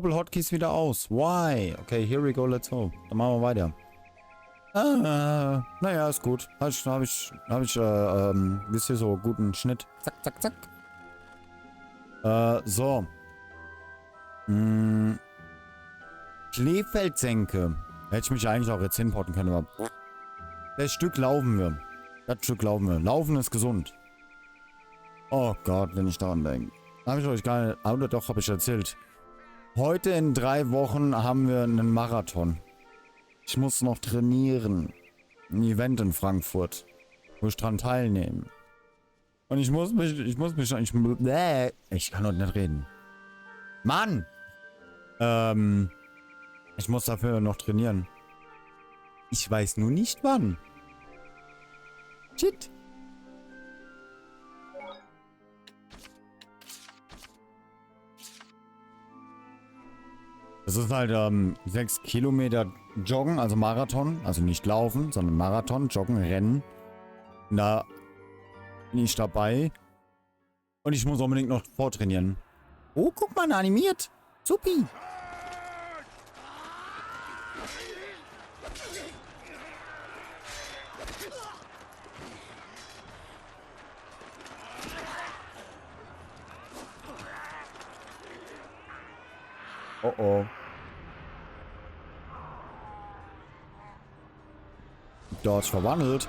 Hotkeys wieder aus. Why? Okay, here we go, let's go. Dann machen wir weiter. Naja, ist gut. Hab ich, wisst ihr, so guten Schnitt. Zack, zack, zack. So. Kleefeld-Senke. Hätte ich mich eigentlich auch jetzt hinporten können, aber das Stück laufen wir. Das Stück laufen wir. Laufen ist gesund. Oh Gott, wenn ich daran denke. Habe ich euch gar nicht... Oder doch, habe ich erzählt. Heute in 3 Wochen haben wir einen Marathon. Ich muss noch trainieren. Ein Event in Frankfurt. Wo ich dran teilnehmen. Und ich kann heute nicht reden. Mann! Ich muss dafür noch trainieren. Ich weiß nur nicht wann. Shit. Das ist halt 6 Kilometer Joggen, also Marathon. Also nicht laufen, sondern Marathon, Joggen, Rennen. Da bin ich dabei. Und ich muss unbedingt noch vortrainieren. Oh, guck mal, animiert. Supi. Oh oh. Dort verwandelt.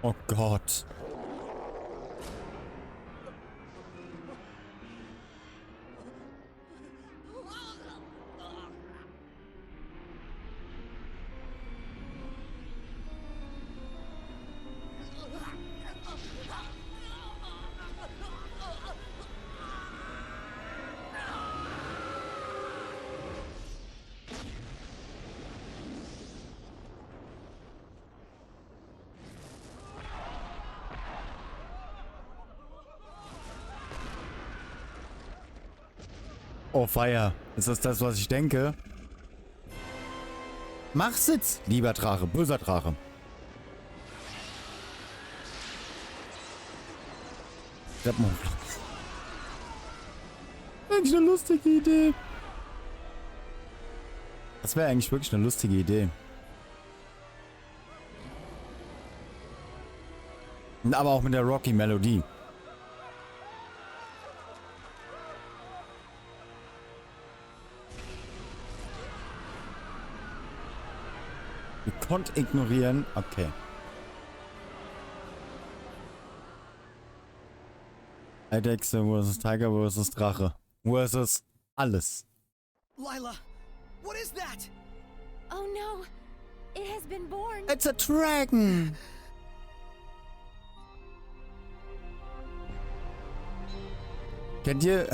Oh Gott. Oh, Feier. Ist das, was ich denke? Mach's jetzt, lieber Drache, böser Drache. Eigentlich eine lustige Idee. Das wäre eigentlich wirklich eine lustige Idee. Aber auch mit der Rocky-Melodie. Gekonnt ignorieren. Okay. Eidechse versus Tiger versus Drache. Versus alles. Lila, what is that? Oh no, it has been born. It's a dragon. Kennt ihr...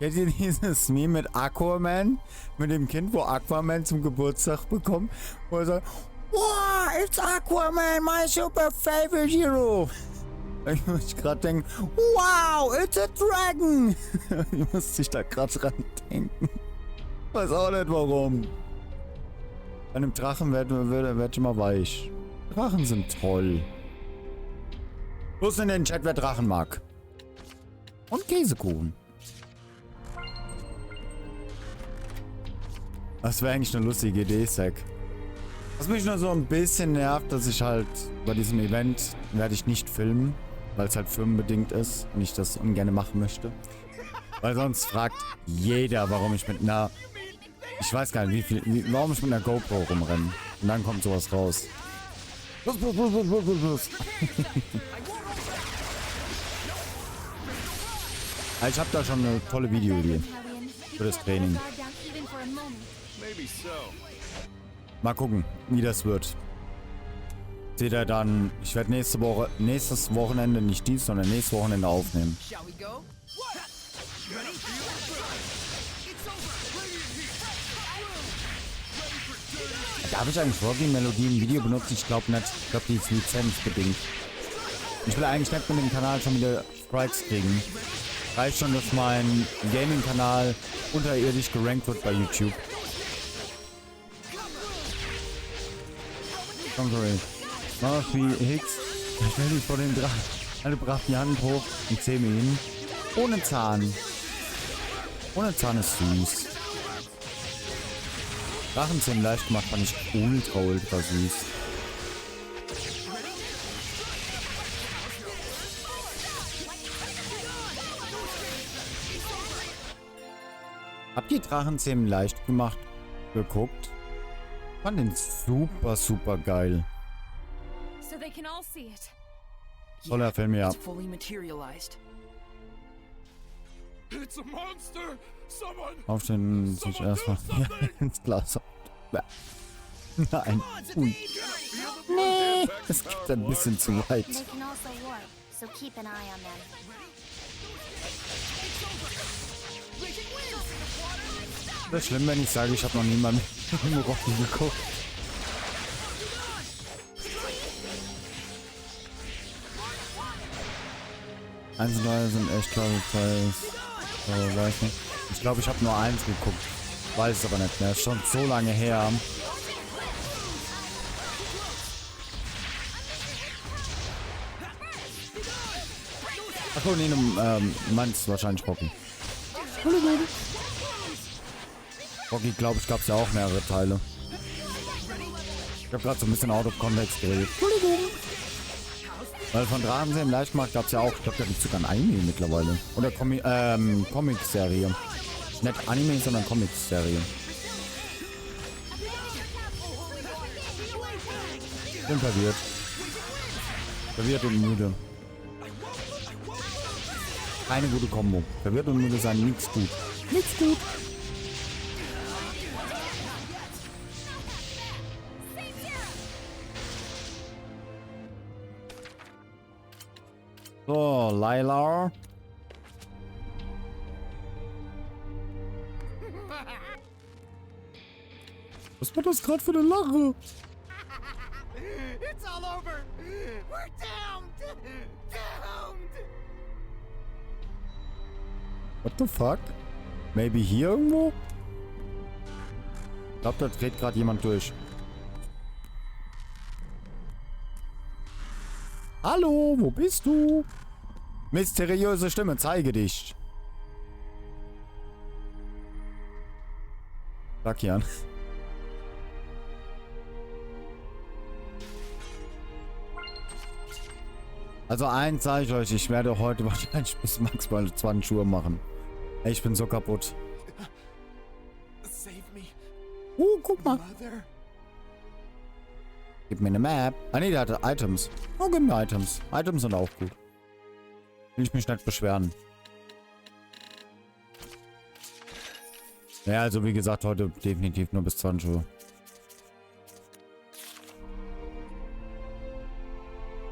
Kennt ihr dieses Meme mit Aquaman? Mit dem Kind, wo Aquaman zum Geburtstag bekommt? Wo er sagt, wow, it's Aquaman, my super favorite hero. Ich muss gerade denken, wow, it's a dragon. Ich muss sich da gerade dran denken. Weiß auch nicht warum. Bei einem Drachen werd ich immer weich. Drachen sind toll. Bloß in den Chat, wer Drachen mag. Und Käsekuchen. Das wäre eigentlich eine lustige Idee, Zack. Was mich nur so ein bisschen nervt, dass ich halt bei diesem Event werde ich nicht filmen, weil es halt firmenbedingt ist und ich das ungern machen möchte. Weil sonst fragt jeder, warum ich mit einer... Ich weiß gar nicht, warum ich mit einer GoPro rumrenne. Und dann kommt sowas raus. Los. Ich habe da schon eine tolle Videoidee für das Training. Mal gucken, wie das wird. Seht ihr dann, ich werde nächstes Wochenende, nicht dies, sondern nächstes Wochenende aufnehmen. Darf ich eigentlich Rocky-Melodie im Video benutzen? Ich glaube nicht. Ich glaube, die ist lizenzbedingt. Ich will eigentlich nicht mit dem Kanal schon wieder Strikes kriegen. Reicht schon, dass mein Gaming-Kanal unterirdisch gerankt wird bei YouTube. Sorey. Mach wie Hicks. Stell dich vor den Drachen. Alle brachten die Hand hoch und zähme ihn. Ohne Zahn. Ohne Zahn ist süß. Drachenzähmen leicht gemacht, fand ich ultra süß. Habt ihr Drachenzähmen leicht gemacht geguckt? Fand den super geil. So they can all see it. Toller Film, ja. It's fully materialized. It's a monster! Someone! Aufstehen, sich erstmal ins Glas. Nein. Ui. Nee. Das geht ein bisschen zu weit. They can also warp, so keep an eye on them. Das ist schlimm, wenn ich sage, ich habe noch niemanden im Rocky geguckt. Eins und drei sind echt klar, weiß nicht. Ich glaube, ich habe nur eins geguckt. Weiß es aber nicht mehr. Ist schon so lange her. Achso, nee, du meinst wahrscheinlich Rocky. Rocky, glaube ich, gab es ja auch mehrere Teile. Ich habe gerade so ein bisschen out of context geredet. Weil von Drachenzähmen leicht gemacht gab es ja auch, ich glaube, da gibt es sogar ein Anime mittlerweile. Oder Comic-Serie. Nicht Anime, sondern Comic-Serie. Ich bin verwirrt. Verwirrt und müde. Keine gute Kombo. Verwirrt und müde sein, nichts gut. Nichts gut. So, Laila. Was war das gerade für eine Lache? It's all over. We're doomed. Doomed. What the fuck? Maybe hier irgendwo? Ich glaube, da dreht gerade jemand durch. Hallo, wo bist du? Mysteriöse Stimme, zeige dich. Sag hier an. Also eins sage ich euch, ich werde heute wahrscheinlich bis maximal 20 Uhr machen. Ey, ich bin so kaputt. Save me, Guck mal. Mother. Gib mir eine Map. Ah ne, der hatte Items. Oh, gib mir Items. Items sind auch gut. Will ich mich nicht beschweren. Ja, also wie gesagt, heute definitiv nur bis 20 Uhr.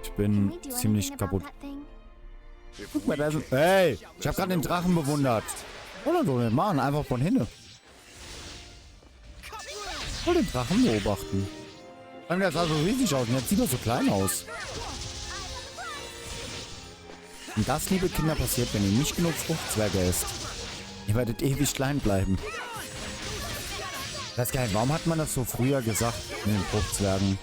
Ich bin ziemlich kaputt. Guck mal, da ist ein... Hey, ich habe gerade den Drachen bewundert. Oder so, den machen einfach von hinten. Ich will den Drachen beobachten. Der sah so riesig aus und jetzt sieht er so klein aus. Und das, liebe Kinder, passiert, wenn ihr nicht genug Fruchtzwerge esst. Ihr werdet ewig klein bleiben. Ich weiß gar nicht, warum hat man das so früher gesagt mit den Fruchtzwergen?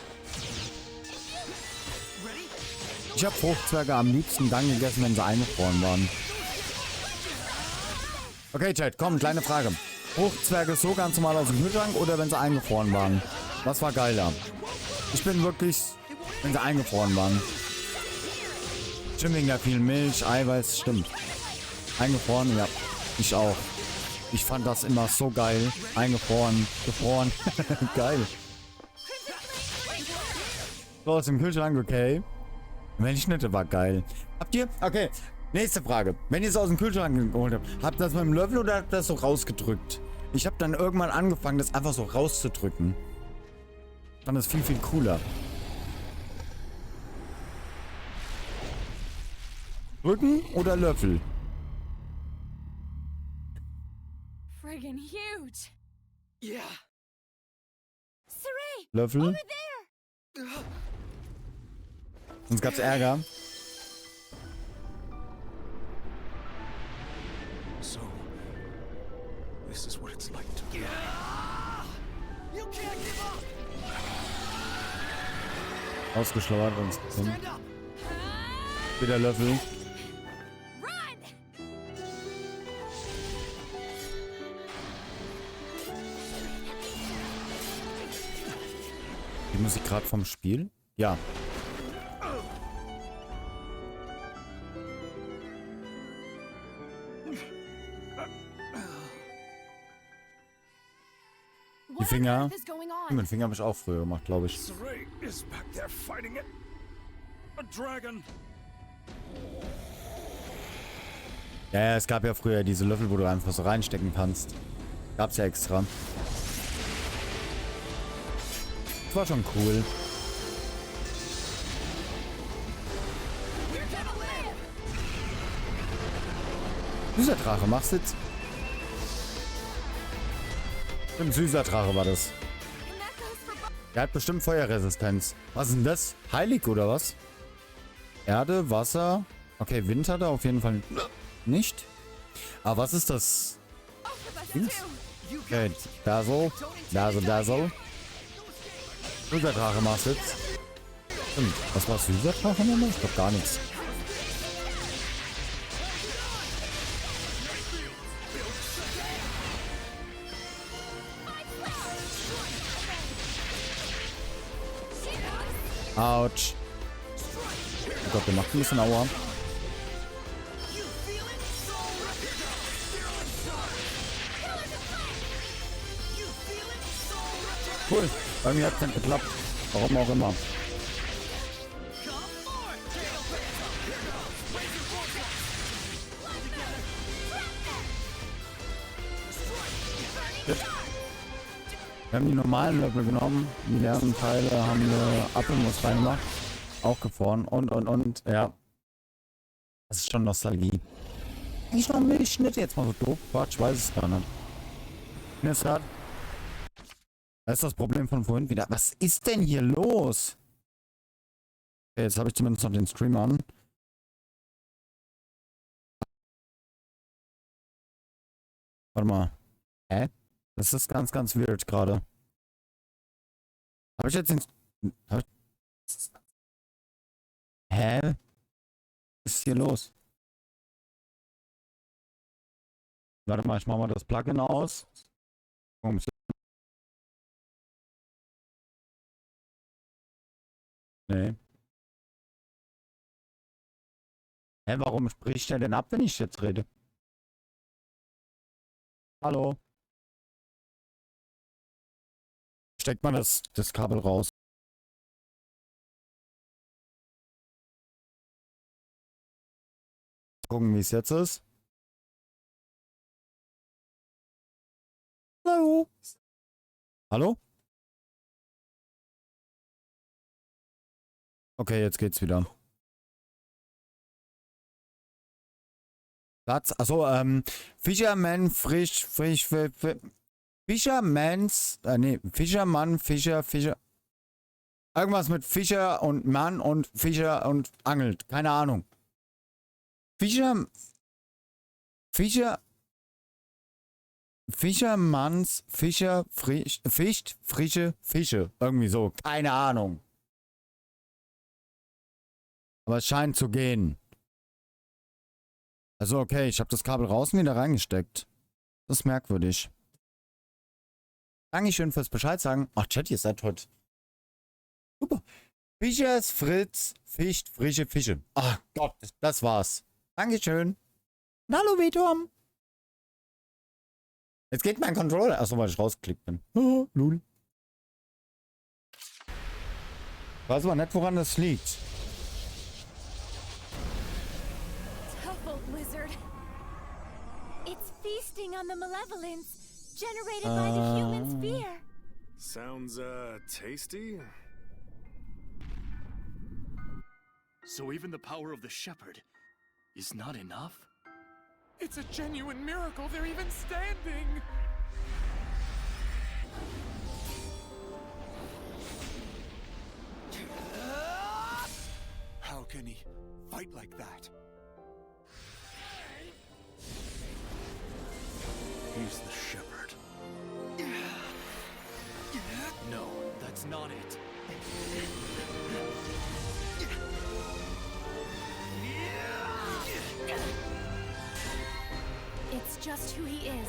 Ich habe Fruchtzwerge am liebsten dann gegessen, wenn sie eingefroren waren. Okay, Chat, komm, kleine Frage. Fruchtzwerge so ganz normal aus dem Kühlschrank oder wenn sie eingefroren waren? Was war geiler? Ich bin wirklich, wenn sie eingefroren waren. Stimmt, wegen der vielen Milch, Eiweiß, stimmt. Eingefroren, ja. Ich auch. Ich fand das immer so geil. Eingefroren, gefroren. Geil. So, aus dem Kühlschrank, okay. Milchschnitte war geil. Habt ihr? Okay, nächste Frage. Wenn ihr es aus dem Kühlschrank geholt habt, habt ihr das mit dem Löffel oder habt ihr das so rausgedrückt? Ich habe dann irgendwann angefangen, das einfach so rauszudrücken. Dann ist viel cooler. Drücken oder Löffel? Friggin' huge. Yeah. Sorey, Löffel? over there. Sonst gab's Ärger. So, this is what it's like to be. You can't give up. Ausgeschleuert und wieder Löffel. Die Musik gerade vom Spiel? Ja. Die Finger. Den Finger habe ich auch früher gemacht, glaube ich. Sorey is back there fighting it. A dragon. Ja, es gab ja früher diese Löffel, wo du einfach so reinstecken kannst. Gab's ja extra. Das war schon cool. Süßer Drache, mach's jetzt. Ein süßer Drache war das. Der hat bestimmt Feuerresistenz. Was ist denn das? Heilig oder was? Erde, Wasser. Okay, Wind hat er auf jeden Fall nicht. Aber was ist das? Okay, Dazzle. Dazzle. Süßer Drache machst jetzt. Stimmt. Was war süßer Drache nochmal? Ich glaube gar nichts. Autsch. Oh Gott, der macht ein bisschen Aua. Cool. Bei mir hat es nicht geklappt. Warum auch immer. Wir haben die normalen Löffel genommen, die leeren Teile haben wir Apfelmus reingemacht, auch gefroren und, ja. Das ist schon Nostalgie. Ich noch Milchschnitt jetzt mal so doof, Quatsch, ich weiß es gar nicht. Das ist das Problem von vorhin wieder. Was ist denn hier los? Okay, jetzt habe ich zumindest noch den Stream an. Warte mal. Hä? Das ist ganz, ganz weird gerade. Habe ich jetzt den... Hä? Was ist hier los? Warte mal, ich mache mal das Plugin aus. Nee. Hä, warum spricht er denn ab, wenn ich jetzt rede? Hallo? Steckt man das Kabel raus. Gucken, wie es jetzt ist. Hallo? Hallo? Okay, jetzt geht's wieder. Platz, achso, Fisherman, Fischermann, Fischer. Irgendwas mit Fischer und Mann und Fischer und angelt. Keine Ahnung. Fischermanns, Fischer, fischt, frische Fische. Irgendwie so. Keine Ahnung. Aber es scheint zu gehen. Also okay, ich habe das Kabel raus und wieder reingesteckt. Das ist merkwürdig. Dankeschön fürs Bescheid sagen. Ach, Chat, ihr seid heute super. Fischers Fritz fischt frische Fische. Ach Gott, das war's. Dankeschön. Hallo, Vetom. Jetzt geht mein Controller. Achso, weil ich rausgeklickt bin. Oh, lul. Weiß aber nicht, woran das liegt. Tough old lizard. It's feasting on the malevolence generated by the human's fear. Sounds, tasty? So even the power of the shepherd is not enough? It's a genuine miracle they're even standing! How can he fight like that? He's the shepherd. No, that's not it. It's just who he is.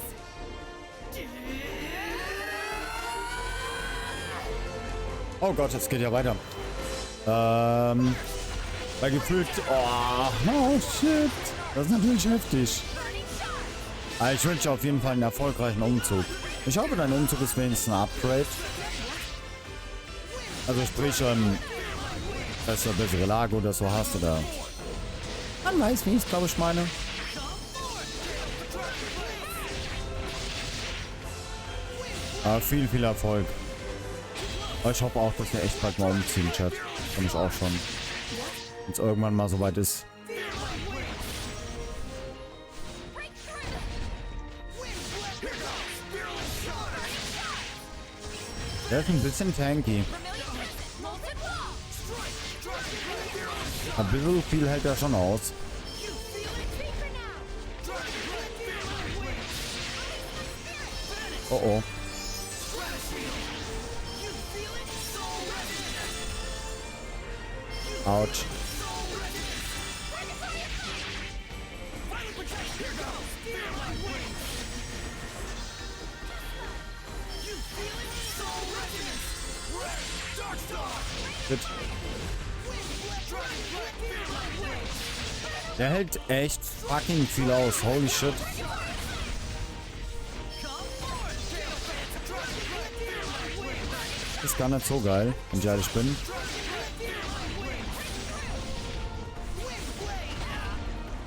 Oh Gott, es geht ja weiter. Weil gefühlt... Oh, shit. Das ist natürlich heftig. Aber ich wünsche auf jeden Fall einen erfolgreichen Umzug. Ich hoffe, dein Umzug ist wenigstens ein Upgrade. Also sprich, dass du eine bessere Lage oder so hast, oder... Man weiß, wie ich es, glaube ich, meine. Aber viel Erfolg. Aber ich hoffe auch, dass wir echt bald mal umziehen, Chat. Kann ich auch schon. Wenn es irgendwann mal soweit ist. Der ist ein bisschen tanky. Ein bisschen viel hält er schon aus. Oh oh. Autsch. Shit. Der hält echt fucking viel aus. Holy shit. Ist gar nicht so geil, wenn ich ehrlich bin.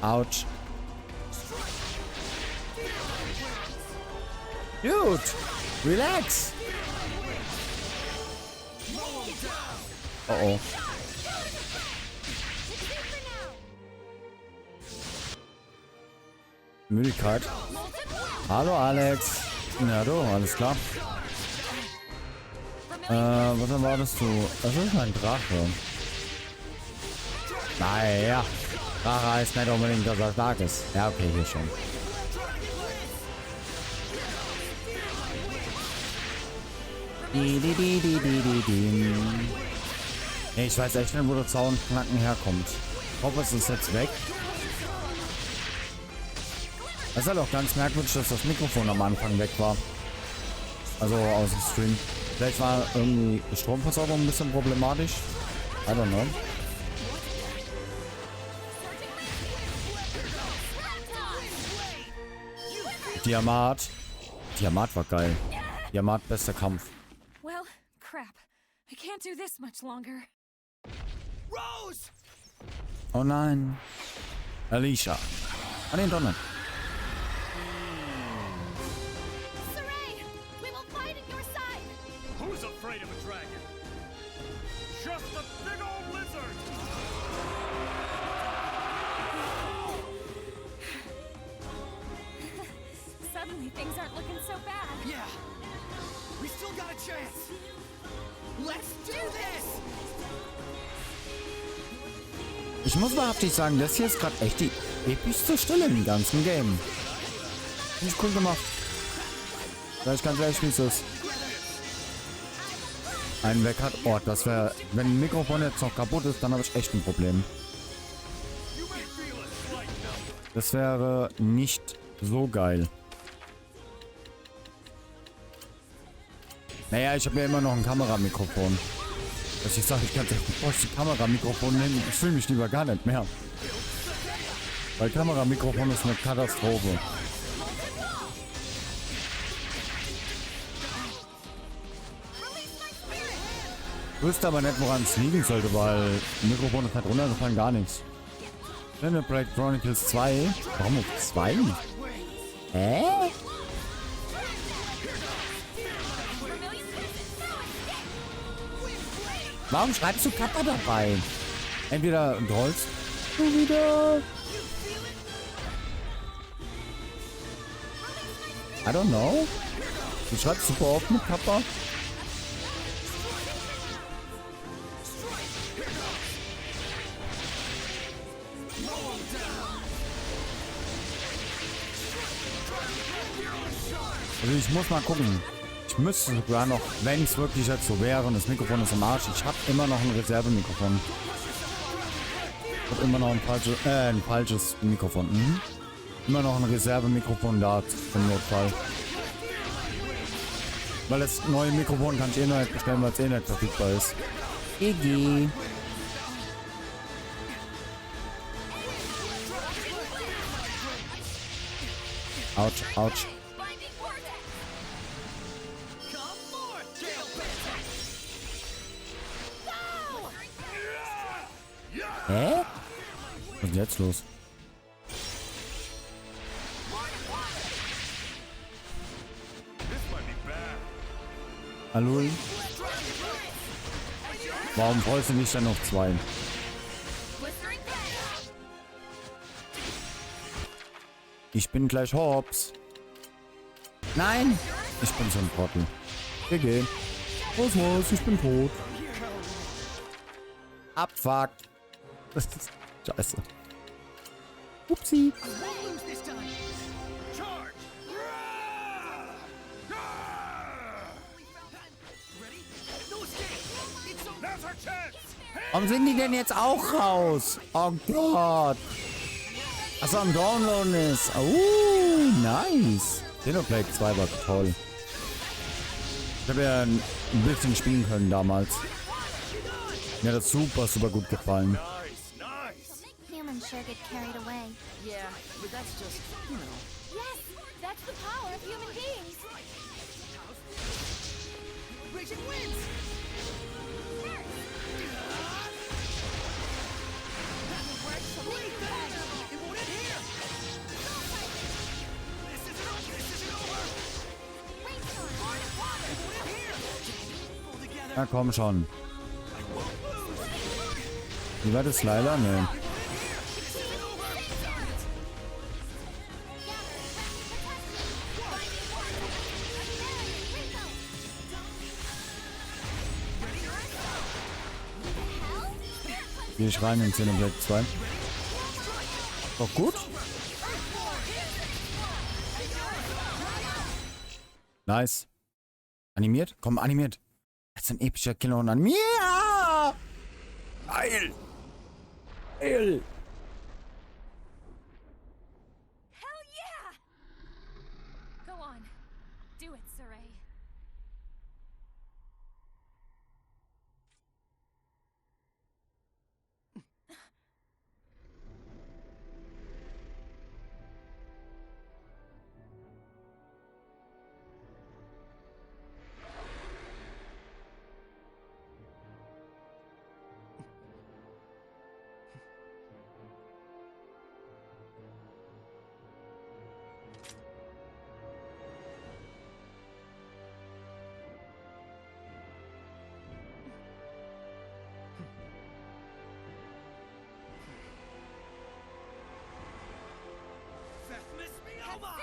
Autsch. Dude, relax. Oh oh. Müdigkeit. Hallo Alex. Na du, alles klar. Was erwartest du? Das ist ein Drache. Naja. Drache heißt nicht unbedingt, dass er stark ist. Ja, okay, hier schon. Nee, ich weiß echt nicht, wo der Zaunknacken herkommt. Ich hoffe, es ist jetzt weg. Es ist halt auch ganz merkwürdig, dass das Mikrofon am Anfang weg war. Also aus dem Stream. Vielleicht war irgendwie die Stromversorgung ein bisschen problematisch. I don't know. Diamat. Diamat war geil. Diamat, bester Kampf. Well, crap. I can't do this much longer. Rose! Oh nein. Elysia. Ah, den Donner. Sorey, we will fight at your side. Who's afraid of a dragon? Just a big old lizard! Suddenly things aren't looking so bad. Yeah. We still got a chance. Let's do this! Ich muss wahrhaftig sagen, das hier ist gerade echt die epischste Stelle im ganzen Game. Nicht cool gemacht. Sag ich ganz ehrlich, wie es ist. Ein weg hat. Oh, das wäre... Wenn ein Mikrofon jetzt noch kaputt ist, dann habe ich echt ein Problem. Das wäre nicht so geil. Naja, ich habe ja immer noch ein Kameramikrofon. Also ich sage, ich kann echt ein Kameramikrofon nehmen. Ich fühle mich lieber gar nicht mehr. Weil Kameramikrofon ist eine Katastrophe. Ich wüsste aber nicht, woran es liegen sollte, weil Mikrofon ist halt runtergefallen, gar nichts. Break Chronicles 2. Warum auf 2? Hä? Warum schreibst du Kappa dabei? Entweder du holst du wieder. I don't know. Du schreibst super oft mit Kappa. Also ich muss mal gucken. Ich müsste sogar noch, wenn es wirklich jetzt so wäre und das Mikrofon ist im Arsch, ich habe immer noch ein Reservemikrofon. Ich habe immer noch ein falsches Mikrofon. Immer noch ein Reservemikrofon da im Notfall. Weil das neue Mikrofon kann ich eh noch nicht bestellen, weil es eh nicht verfügbar ist. GG. Autsch, autsch. Hä? Was ist denn jetzt los? Hallo? Warum freust du dich dann auf 2? Ich bin gleich hops. Nein! Ich bin so ein Trottel. GG. Was? Ich bin tot. Abfuck. Das ist scheiße. Upsi. Warum sind die denn jetzt auch raus? Oh Gott. Achso, am Downloaden ist. Oh, nice. Xenoblade 2 war toll. Ich habe ja ein bisschen spielen können damals. Mir hat das super, super gut gefallen. Humans sure get carried away. Yeah, but that's just, you know. Yes, that's the power of human beings. Raging winds! It won't end here! This isn't over! It won't end here! Pull together! Na komm schon. Wie war das leider? Nee. Gehe ich rein in Xenoblade 2. Doch gut. Nice. Animiert? Komm, animiert. Jetzt ein epischer Killer und animiert. Geil. Geil. Hell yeah! Go on. Do it, Sorey.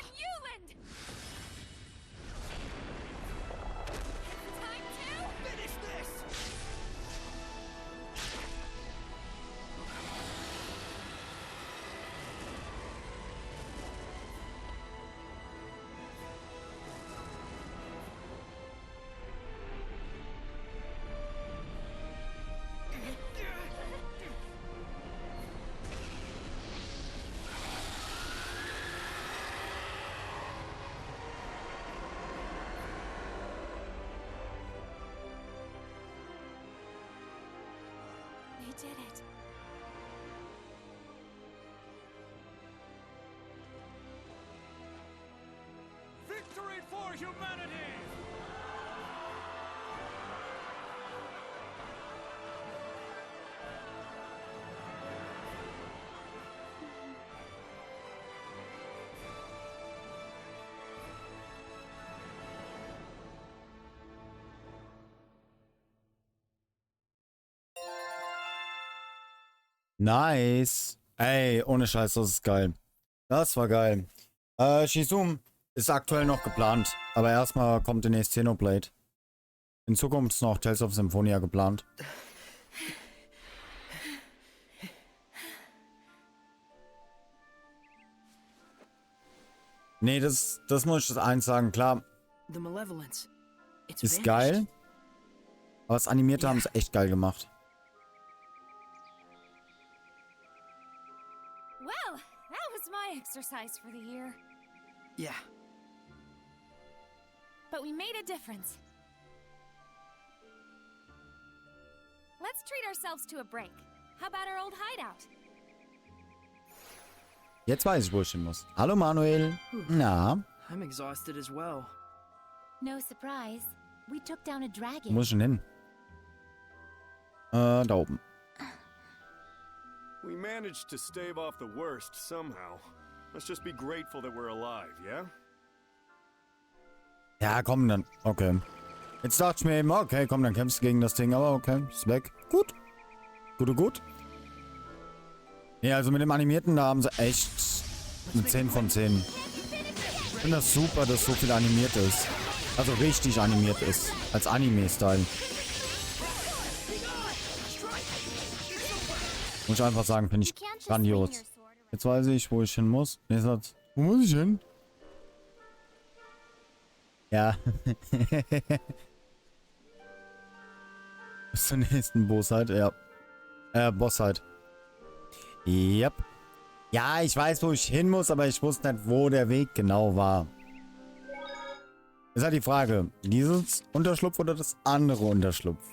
Newland! Time to Finish this! They did it. Victory for humanity! Nice. Ey, ohne Scheiß, das ist geil. Das war geil. Shizum ist aktuell noch geplant. Aber erstmal kommt demnächst Xenoblade. In Zukunft ist noch Tales of Symphonia geplant. Nee, das muss ich eins sagen, klar. The malevolence. It's Ist vanished. geil. Aber das Animierte haben sie echt geil gemacht. Well, that was my exercise for the year. Yeah. But we made a difference. Let's treat ourselves to a break. How about our old hideout? Jetzt weiß ich, wo ich hin muss. Hallo Manuel. Na, I'm exhausted as well. No surprise. We took down a wo dragon. muss ich denn hin? Da oben. We managed to stave off the worst somehow. Let's just be grateful that we're alive, yeah? Ja, komm dann. Okay. Jetzt dachte ich mir eben, okay, komm, dann kämpfst du gegen das Ding, aber okay, ist weg. Gut. Gut. Ja, also mit dem Animierten, da haben sie echt eine 10 von 10. Ich finde das super, dass so viel animiert ist. Also richtig animiert ist. Als Anime-Style. Muss ich einfach sagen, finde ich grandios. Jetzt weiß ich, wo ich hin muss. Nächster Satz. Wo muss ich hin? Ja. Bis zur nächsten Bossheit, ja. Bossheit. Yep. Ja, ich weiß, wo ich hin muss, aber ich wusste nicht, wo der Weg genau war. Ist halt die Frage, dieses Unterschlupf oder das andere Unterschlupf?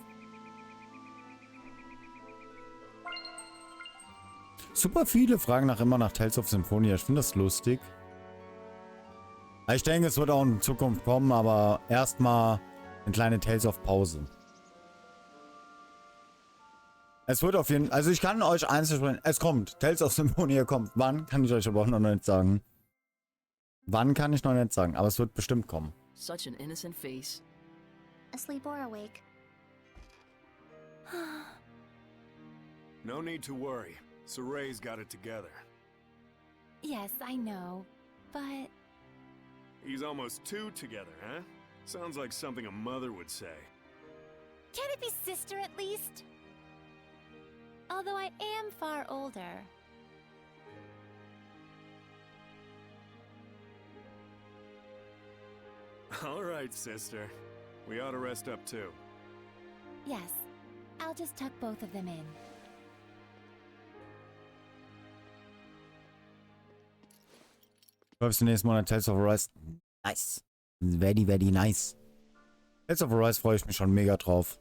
Super viele fragen immer nach Tales of Symphonia. Ich finde das lustig. Ich denke, es wird auch in Zukunft kommen, aber erstmal eine kleine Tales of Pause. Es wird auf jeden Fall, also ich kann euch einzeln sprechen, es kommt, Tales of Symphonia kommt. Wann, kann ich euch aber auch noch nicht sagen. Wann kann ich noch nicht sagen, aber es wird bestimmt kommen. Such an innocent face. Asleep or awake. No need to worry. Sorey's got it together. Yes, I know. But He's almost 2 together, huh? Sounds like something a mother would say. can it be sister at least? Although I am far older. All right, sister. We ought to rest up too. Yes, I'll just tuck both of them in. Läufst du nächstes Mal Tales of Arise? Nice. Very, very nice. Tales of Arise freue ich mich schon mega drauf.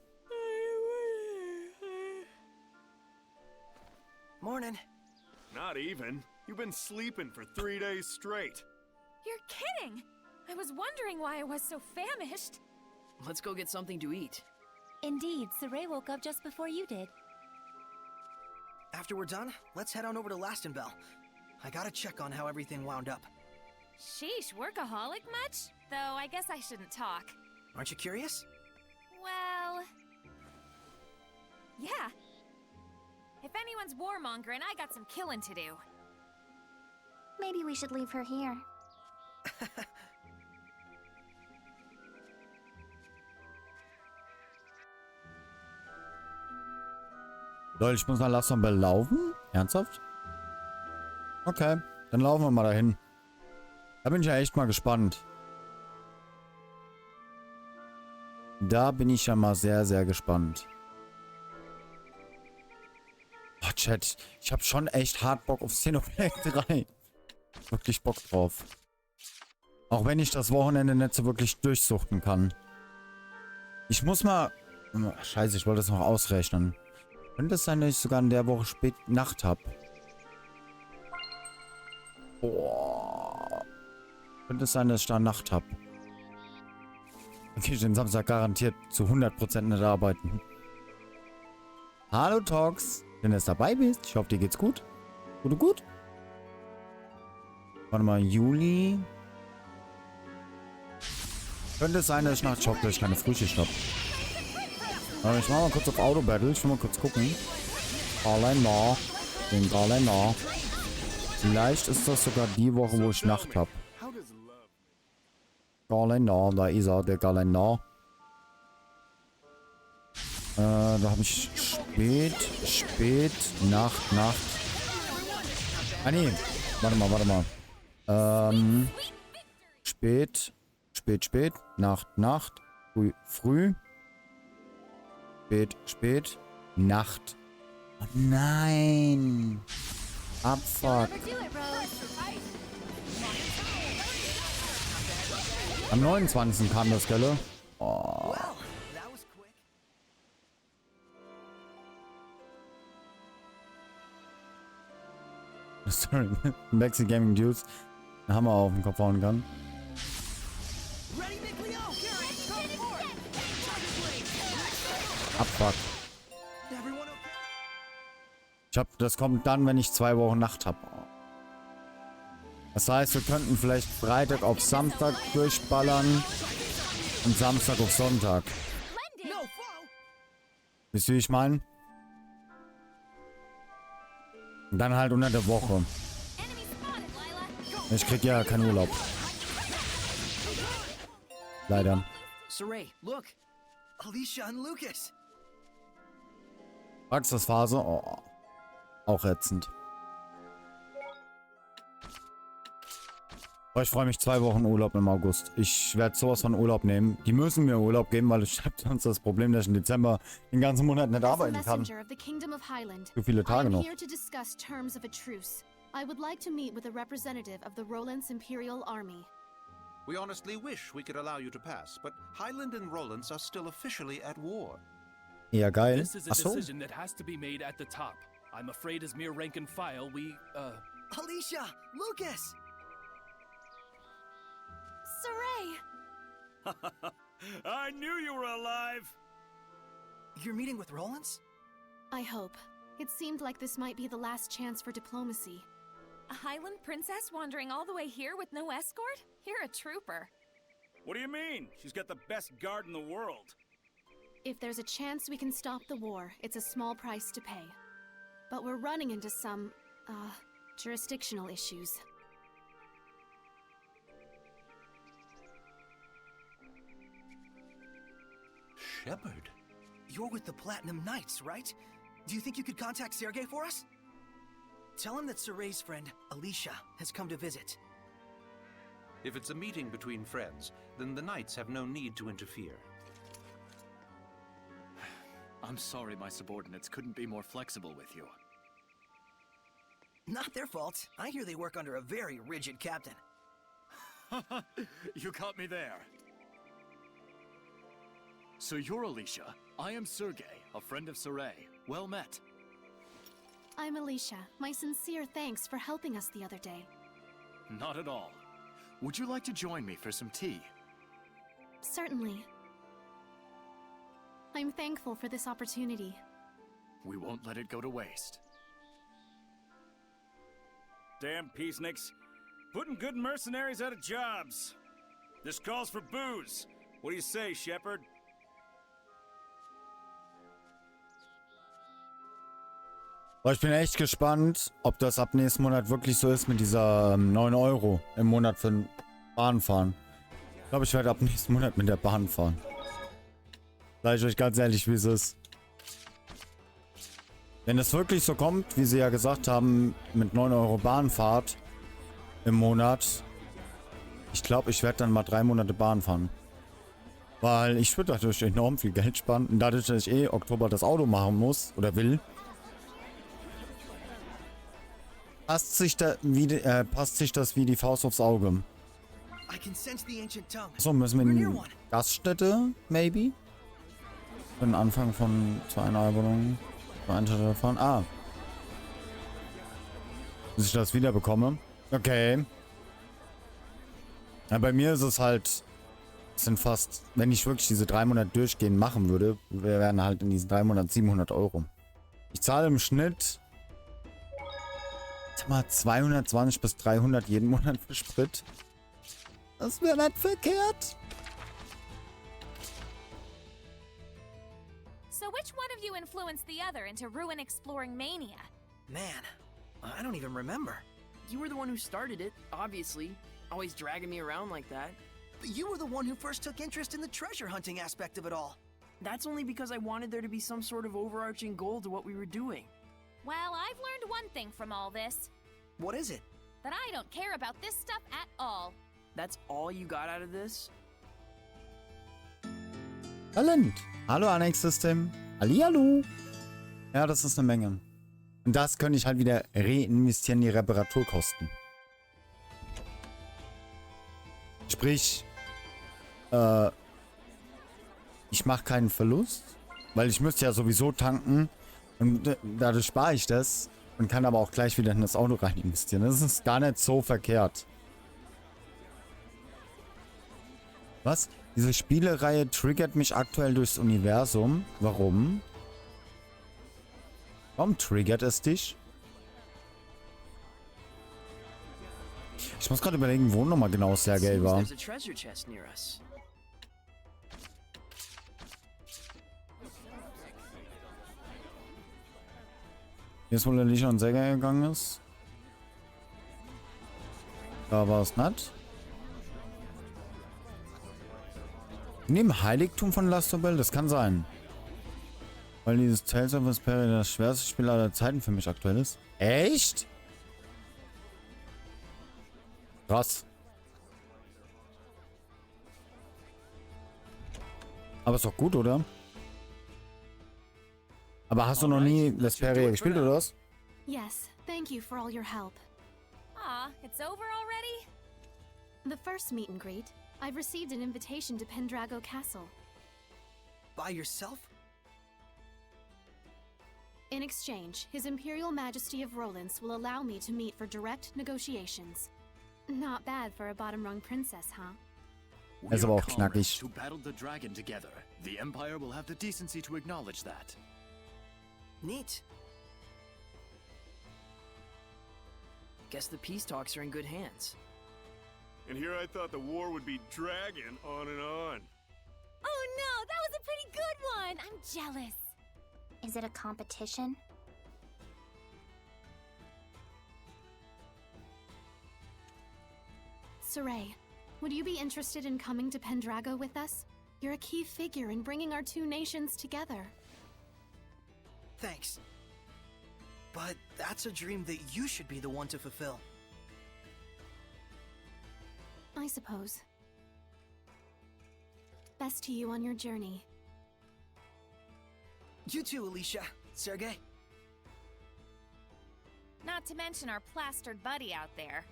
Morning. Not even. You've been sleeping for 3 days straight. You're kidding! I was wondering why I was so famished. Let's go get something to eat. Indeed, Sorey woke up just before you did. After we're done, let's head on over to Lastenbell. I gotta check on how everything wound up. Sheesh, workaholic much? Though I guess I shouldn't talk. Aren't you curious? Well... yeah. If anyone's warmongering, I got some killing to do. Maybe we should leave her here. Leute, ich muss nach Lastenbell laufen? Ernsthaft? Okay, dann laufen wir mal dahin. Da bin ich ja echt mal gespannt. Da bin ich ja mal sehr, sehr gespannt. Oh, Chat, ich habe schon echt hart Bock auf Xenoblade 3. Wirklich Bock drauf. Auch wenn ich das Wochenende nicht so wirklich durchsuchten kann. Ich muss mal... Scheiße, ich wollte das noch ausrechnen. Könnte es sein, dass ich sogar in der Woche spät Nacht habe? Boah. Könnte es sein, dass ich da Nacht habe? Okay, ich den Samstag garantiert zu 100% nicht arbeiten. Hallo Tox. Wenn du dabei bist. Ich hoffe, dir geht's gut. Gut? Warte mal, Juli. Könnte es sein, dass ich nachts hoffe, dass ich keine Frühschicht habe. Ich mach mal kurz auf Auto-Battle. Ich will mal kurz gucken. Kalender. Den Kalender. Vielleicht ist das sogar die Woche, wo ich Nacht habe. Kalender, da ist er, der Kalender. Da habe ich spät, Nacht. Ah nee, warte mal. Spät, Nacht. Früh. Spät. Nacht. Oh nein. Abfuck. Am 29. kam das, gell? Oh. That was quick. Sorry. Maxi Gaming Dudes. Den Hammer auf den Kopf hauen kann. Ready, Mikleo? Abfuck. Everyone okay? Das kommt dann, wenn ich 2 Wochen Nacht habe. Das heißt, wir könnten vielleicht Freitag auf Samstag durchballern und Samstag auf Sonntag. No, foe! Wisst ihr, wie ich meine? Und dann halt unter der Woche. Ich krieg ja keinen Urlaub. Leider. Sorey, look. Elysia and Lucas. Praxisphase. Oh. Auch ätzend. Aber ich freue mich 2 Wochen Urlaub im August. Ich werde sowas von Urlaub nehmen. Die müssen mir Urlaub geben, weil ich habe sonst das Problem, dass ich im Dezember den ganzen Monat nicht arbeiten kann. So viele Tage noch. I would like to meet with a representative of the Roland's Imperial Army. We honestly wish we could allow you to pass, but Highland and Roland's are still officially at war. Ja, geil. This is a decision that has to be made at the top. I'm afraid as mere rank and file, Elysia! Lucas! Sorey! I knew you were alive! You're meeting with Roland's? I hope. It seemed like this might be the last chance for diplomacy. A Highland princess wandering all the way here with no escort? You're a trooper. What do you mean? She's got the best guard in the world. If there's a chance we can stop the war, it's a small price to pay. But we're running into some, jurisdictional issues. Shepard? You're with the Platinum Knights, right? Do you think you could contact Sergei for us? Tell him that Sorey's friend, Elysia, has come to visit. If it's a meeting between friends, then the Knights have no need to interfere. I'm sorry my subordinates couldn't be more flexible with you. Not their fault. I hear they work under a very rigid captain. You caught me there. So you're Elysia. I am Sergei, a friend of Sorey. Well met. I'm Elysia. My sincere thanks for helping us the other day. Not at all. Would you like to join me for some tea? Certainly. I'm thankful for this opportunity. We won't let it go to waste. Damn peaceniks. Putting good mercenaries out of jobs. This calls for booze. What do you say, Shepard? Aber ich bin echt gespannt, ob das ab nächsten Monat wirklich so ist mit dieser 9 Euro im Monat für ein Bahnfahren. Ich glaube, ich werde ab nächsten Monat mit der Bahn fahren. Sag ich euch ganz ehrlich, wie es ist. Wenn das wirklich so kommt, wie sie ja gesagt haben, mit 9 Euro Bahnfahrt im Monat, ich glaube, ich werde dann mal 3 Monate Bahn fahren. Weil ich würde dadurch enorm viel Geld sparen. Und dadurch, dass ich Oktober das Auto machen muss oder will, passt sich das wie die Faust aufs Auge. So, müssen wir in Gaststätte, maybe? Für den Anfang von zur Einwohnung. Fahren. Ah. Bis ich das wieder bekomme. Okay. Ja, bei mir ist es halt, sind fast, wenn ich wirklich diese 3 Monate durchgehend machen würde, wären halt in diesen 3 Monaten 700 Euro. Ich zahle im Schnitt, sag mal, 220 bis 300 jeden Monat für Sprit. Das wäre nicht verkehrt. So which one of you influenced the other into ruin exploring mania? Man, I don't even remember. You were the one who started it, obviously. Always dragging me around like that. But you were the one who first took interest in the treasure hunting aspect of it all. That's only because I wanted there to be some sort of overarching goal to what we were doing. Well, I've learned one thing from all this. What is it? That I don't care about this stuff at all. That's all you got out of this? Talent. Hallo Annex-System. Hallihallo. Ja, das ist eine Menge. Und das könnte ich halt wieder reinvestieren in die Reparaturkosten. Sprich, ich mache keinen Verlust, weil ich müsste ja sowieso tanken und dadurch spare ich das und kann aber auch gleich wieder in das Auto rein investieren. Das ist gar nicht so verkehrt. Was? Diese Spielereihe triggert mich aktuell durchs Universum. Warum? Warum triggert es dich? Ich muss gerade überlegen, wo nochmal genau Sergei war. Hier ist wohl der Licher und Sergei gegangen ist. Da war es nicht. Neben Heiligtum von Lastobel? Das kann sein. Weil dieses Zeitalter von Asgard das schwerste Spiel aller Zeiten für mich aktuell ist. Echt? Krass. Aber ist doch gut, oder? Aber hast du noch nie Vesperia gespielt, oder was? Yes, thank you for all your help. Aw, it's over already? The first meet and greet, I've received an invitation to Pendrago Castle. By yourself? In exchange, His Imperial Majesty of Rollins will allow me to meet for direct negotiations. Not bad for a bottom-rung princess, huh? Ist aber auch knackig. Who battled the dragon together. The Empire will have the decency to acknowledge that. Neat. Guess the peace talks are in good hands. And here I thought the war would be dragging on and on. Oh no, that was a pretty good one! I'm jealous. Is it a competition? Sorey, would you be interested in coming to Pendrago with us? You're a key figure in bringing our two nations together. Thanks. But that's a dream that you should be the one to fulfill. I suppose. Best to you on your journey. You too, Elysia. Sergei. Not to mention our plastered buddy out there.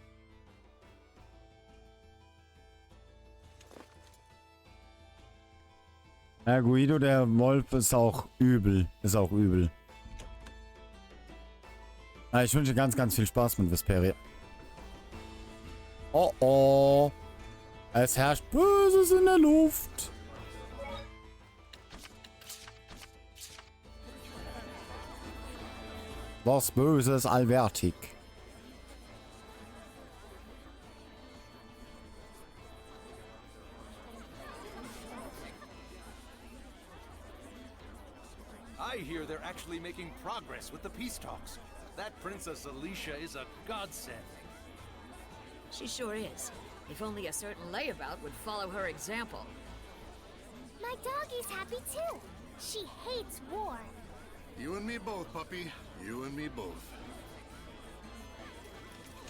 Ja, Guido, der Wolf, ist auch übel. Ist auch übel. Ja, ich wünsche ganz, ganz viel Spaß mit Vesperia. Oh oh. Es herrscht Böses in der Luft. Was Böses allwärtig. I hear they're actually making progress with the peace talks. That Princess Elysia is a godsend. She sure is. If only a certain layabout would follow her example. My doggie's happy too. She hates war. You and me both, puppy. You and me both.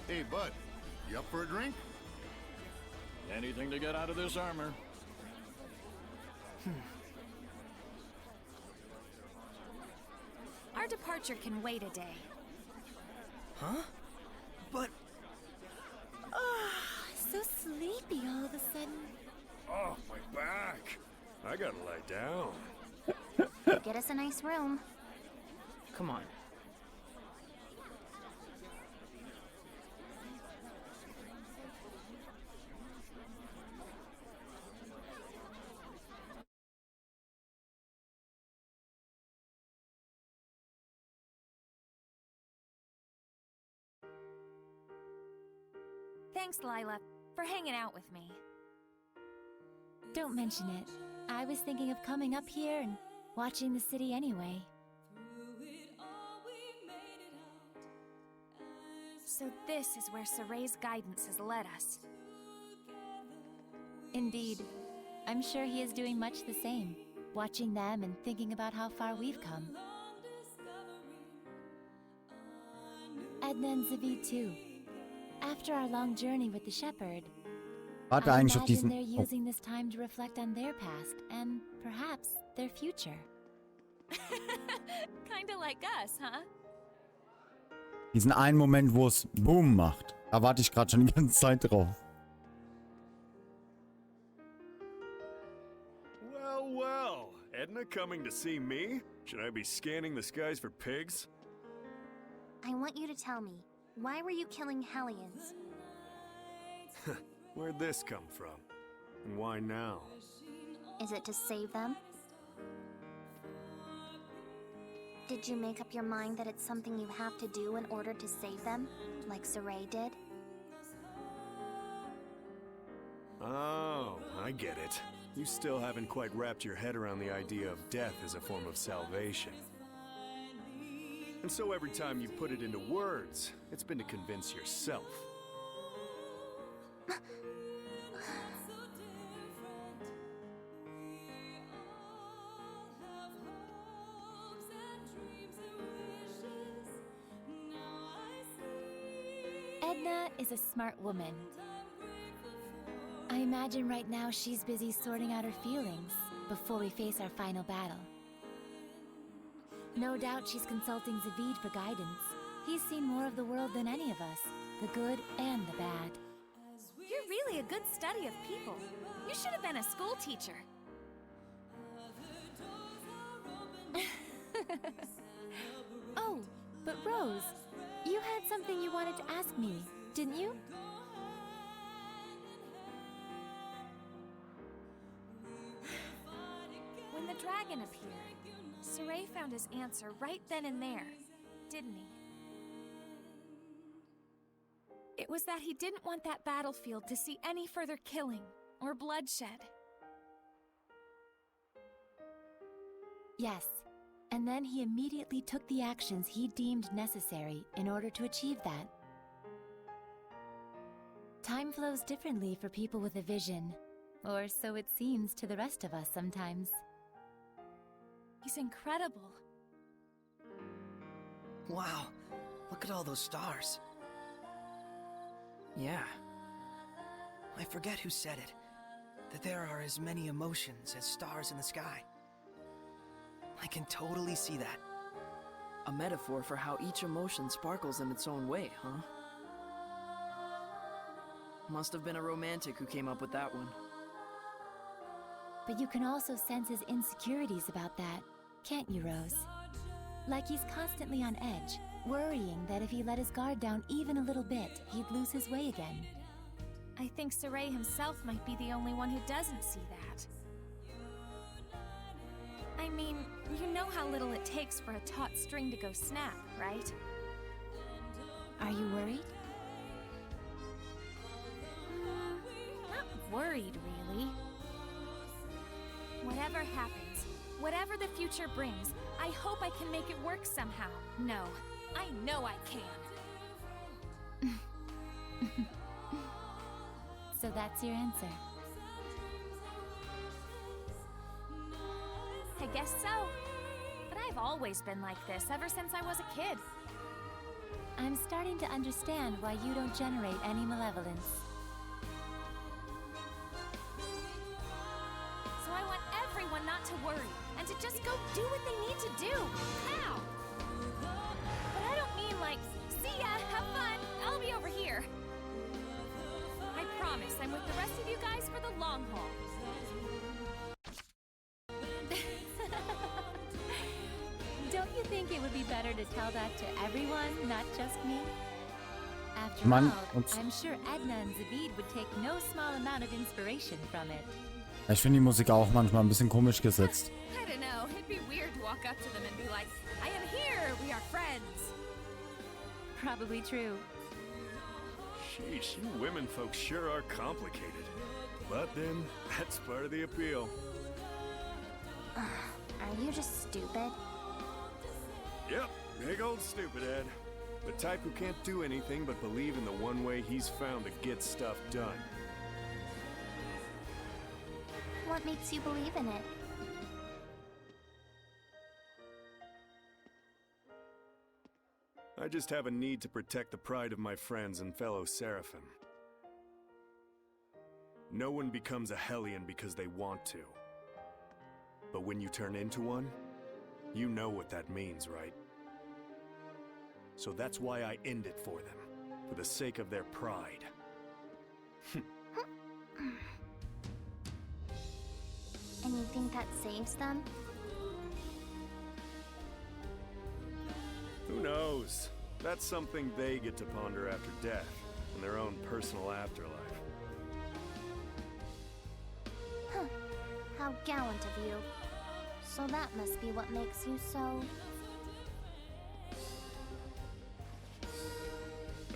Hey, bud. You up for a drink? Anything to get out of this armor. Our departure can wait a day. Huh? But... So sleepy all of a sudden. Oh, my back. I gotta lie down. Get us a nice room. Come on. Thanks, Lila, for hanging out with me. Don't mention it. I was thinking of coming up here and watching the city anyway. So this is where Sorey's guidance has led us. Indeed. I'm sure he is doing much the same, watching them and thinking about how far we've come. Edna and Zavid too. After our long journey with the shepherd. Warte I eigentlich auf imagine diesen... they're Oh, using this time to reflect on their past and perhaps their future. Kinda like us, huh? diesen einen Moment, wo es Boom macht. Da warte ich gerade schon die ganze Zeit drauf. Well, well. Edna coming to see me? Should I be scanning the skies for pigs? I want you to tell me, why were you killing Hellions? Where'd this come from? And why now? Is it to save them? Did you make up your mind that it's something you have to do in order to save them, like Sorey did? Oh, I get it. You still haven't quite wrapped your head around the idea of death as a form of salvation. And so every time you put it into words, it's been to convince yourself. Edna is a smart woman. I imagine right now she's busy sorting out her feelings before we face our final battle. No doubt she's consulting Zavid for guidance. He's seen more of the world than any of us, the good and the bad. You're really a good study of people. You should have been a school teacher. Oh, but Rose, you had something you wanted to ask me, didn't you? When the dragon appeared, Sorey found his answer right then and there, didn't he? It was that he didn't want that battlefield to see any further killing or bloodshed. Yes, and then he immediately took the actions he deemed necessary in order to achieve that. Time flows differently for people with a vision, or so it seems to the rest of us sometimes. He's incredible. Wow, look at all those stars. Yeah. I forget who said it, that there are as many emotions as stars in the sky. I can totally see that. A metaphor for how each emotion sparkles in its own way, huh? Must have been a romantic who came up with that one. But you can also sense his insecurities about that, can't you, Rose? Like he's constantly on edge, worrying that if he let his guard down even a little bit, he'd lose his way again. I think Sorey himself might be the only one who doesn't see that. I mean, you know how little it takes for a taut string to go snap, right? Are you worried? Not worried, really. Whatever happens, whatever the future brings, I hope I can make it work somehow. No, I know I can. So that's your answer. I guess so. But I've always been like this ever since I was a kid. I'm starting to understand why you don't generate any malevolence. So I want everyone not to worry, and to just go do what they need to do. Now! But I don't mean like, see ya, have fun, I'll be over here. I promise I'm with the rest of you guys for the long haul. Don't you think it would be better to tell that to everyone, not just me? After Mann, all, I'm sure Edna and Zavid would take no small amount of inspiration from it. Ich finde die Musik auch manchmal ein bisschen komisch gesetzt. I don't know, it'd be weird to walk up to them and be like, I am here, we are friends. Probably true. Sheesh, you women folks sure are complicated. But then, that's part of the appeal. Are you just stupid? Yep, big old stupid head. The type who can't do anything but believe in the one way he's found to get stuff done. What makes you believe in it? I just have a need to protect the pride of my friends and fellow Seraphim. No one becomes a Hellion because they want to. But when you turn into one, you know what that means, right? So that's why I end it for them, for the sake of their pride. And you think that saves them? Who knows? That's something they get to ponder after death, in their own personal afterlife. Huh. How gallant of you. So that must be what makes you so...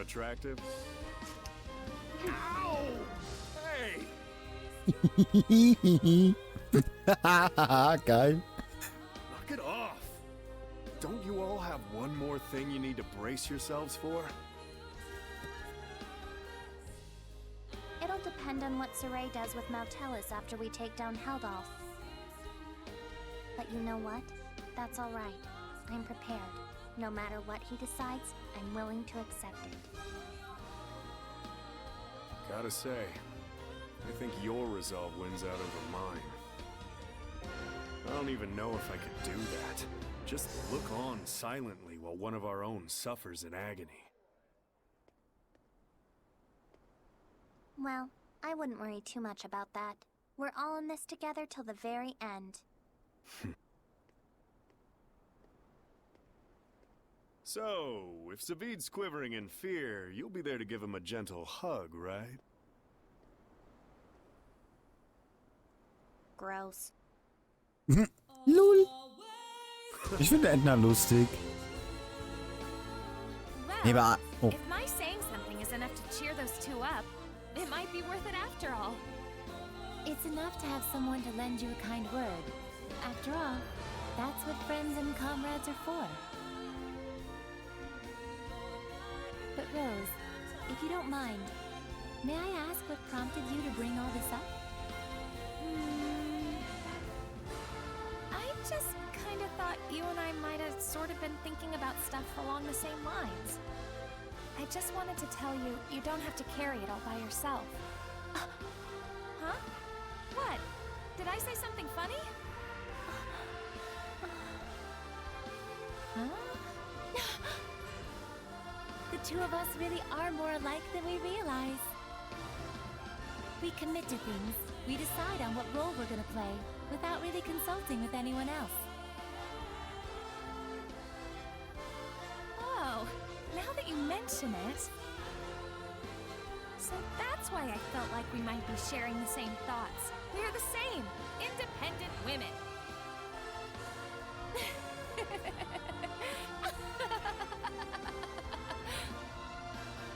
attractive? Ow! Hey! Geil. Knock it off! Don't you all have one more thing you need to brace yourselves for? It'll depend on what Sorey does with Nautilus after we take down Heldolf. But you know what? That's alright. I'm prepared. No matter what he decides, I'm willing to accept it. Gotta say, I think your resolve wins out over mine. I don't even know if I could do that. Just look on silently while one of our own suffers in agony. Well, I wouldn't worry too much about that. We're all in this together till the very end. So, if Savid's quivering in fear, you'll be there to give him a gentle hug, right? Gross. Lul. Ich finde Edna lustig. Well, if my saying something is enough to cheer those two up, it might be worth it after all. It's enough to have someone to lend you a kind word. After all, that's what friends and comrades are for. But Rose, if you don't mind, may I ask what prompted you to bring all this up? I just kind of thought you and I might have sort of been thinking about stuff along the same lines. I just wanted to tell you, you don't have to carry it all by yourself. Huh? What? Did I say something funny? Huh? The two of us really are more alike than we realize. We commit to things. We decide on what role we're gonna play, without really consulting with anyone else. Oh, now that you mention it... So that's why I felt like we might be sharing the same thoughts. We're the same, independent women.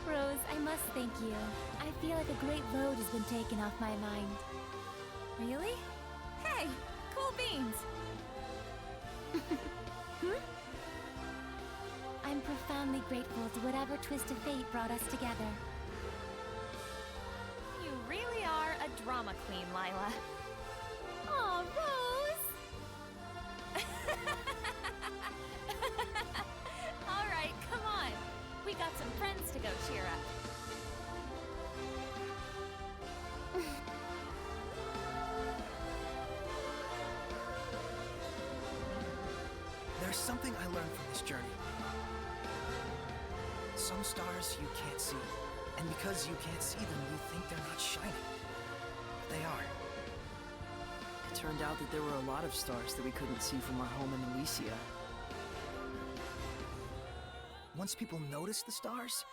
Rose, I must thank you. I feel like a great load has been taken off my mind. Really? Hey, cool beans. I'm profoundly grateful to whatever twist of fate brought us together. You really are a drama queen, Lila. Aw, Rose! All right, come on. We got some friends to go cheer up. There's something I learned from this journey. Some stars you can't see, and because you can't see them, you think they're not shining. But they are. It turned out that there were a lot of stars that we couldn't see from our home in Elysia. Once people notice the stars,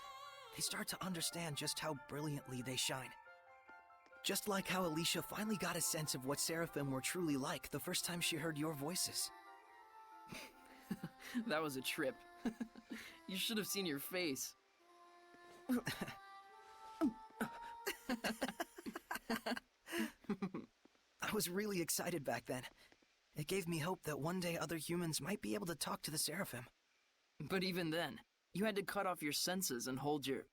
they start to understand just how brilliantly they shine. Just like how Elysia finally got a sense of what Seraphim were truly like the first time she heard your voices. That was a trip. You should have seen your face. I was really excited back then. It gave me hope that one day other humans might be able to talk to the Seraphim. But even then, you had to cut off your senses and hold your...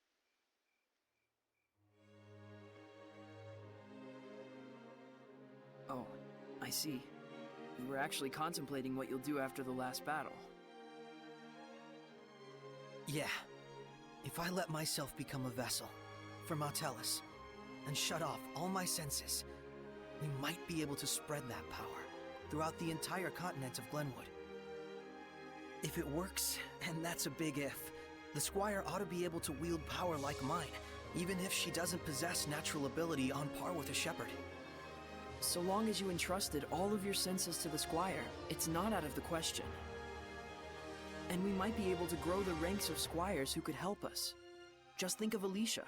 Oh, I see. You were actually contemplating what you'll do after the last battle. Yeah. If I let myself become a vessel for Nautilus, and shut off all my senses, we might be able to spread that power throughout the entire continent of Glenwood. If it works, and that's a big if, the Squire ought to be able to wield power like mine, even if she doesn't possess natural ability on par with a shepherd. So long as you entrusted all of your senses to the Squire, it's not out of the question. And we might be able to grow the ranks of squires who could help us. Just think of Elysia.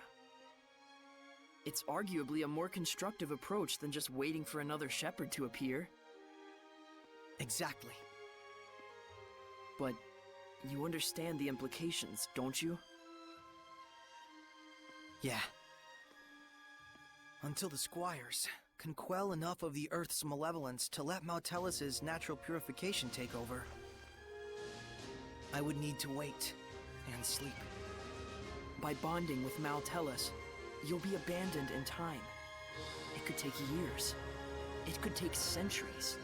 It's arguably a more constructive approach than just waiting for another shepherd to appear. Exactly. But you understand the implications, don't you? Yeah. Until the Squires can quell enough of the Earth's malevolence to let Mautelis's natural purification take over, I would need to wait and sleep. By bonding with Mautelis, you'll be abandoned in time. It could take years. It could take centuries.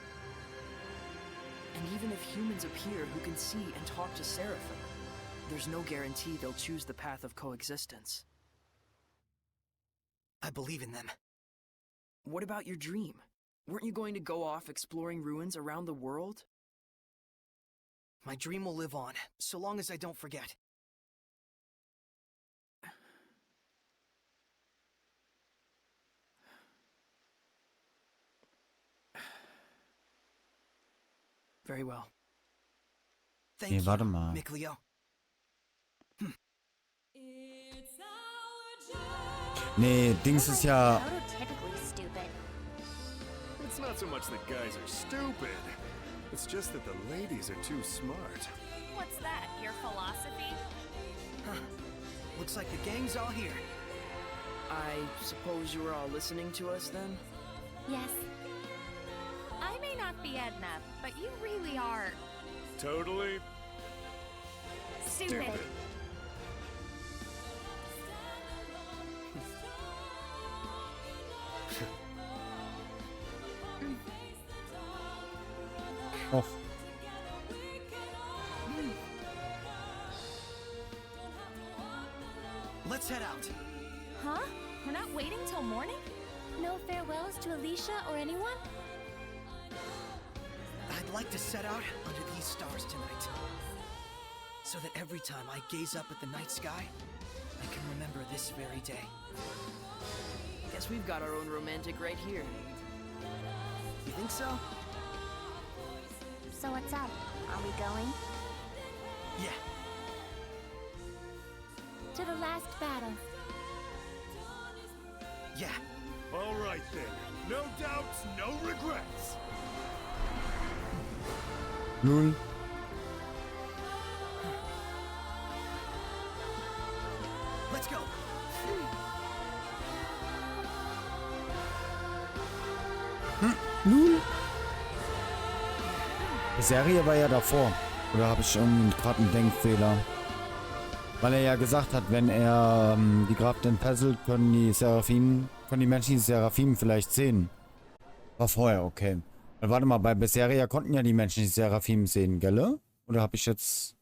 And even if humans appear who can see and talk to Seraphim, there's no guarantee they'll choose the path of coexistence. I believe in them. What about your dream? Weren't you going to go off exploring ruins around the world? My dream will live on, so long as I don't forget. Very well. Thank you, warte mal. Mikleo. Nee, Dings ist ja... Prototypically stupid. It's not so much that guys are stupid. It's just that the ladies are too smart. What's that, your philosophy? Huh. Looks like the gang's all here. I suppose you were all listening to us then? Yes. I may not be Edna, but you really are... Totally... stupid. Oh. Let's head out. Huh? We're not waiting till morning? No farewells to Elysia or anyone? I'd like to set out under these stars tonight, so that every time I gaze up at the night sky, I can remember this very day. Guess we've got our own romantic right here. You think so? So what's up? Are we going? Yeah. To the last battle. Yeah. All right then. No doubts, no regrets. Nun. Let's go. Nun. Die Serie war ja davor. Oder habe ich irgendwie gerade einen Denkfehler? Weil er ja gesagt hat, wenn er die Kraft entfesselt, können die Menschen die Seraphim vielleicht sehen. War vorher, okay. Weil, warte mal, bei Berseria konnten ja die Menschen die Seraphim sehen, gell? Oder habe ich jetzt...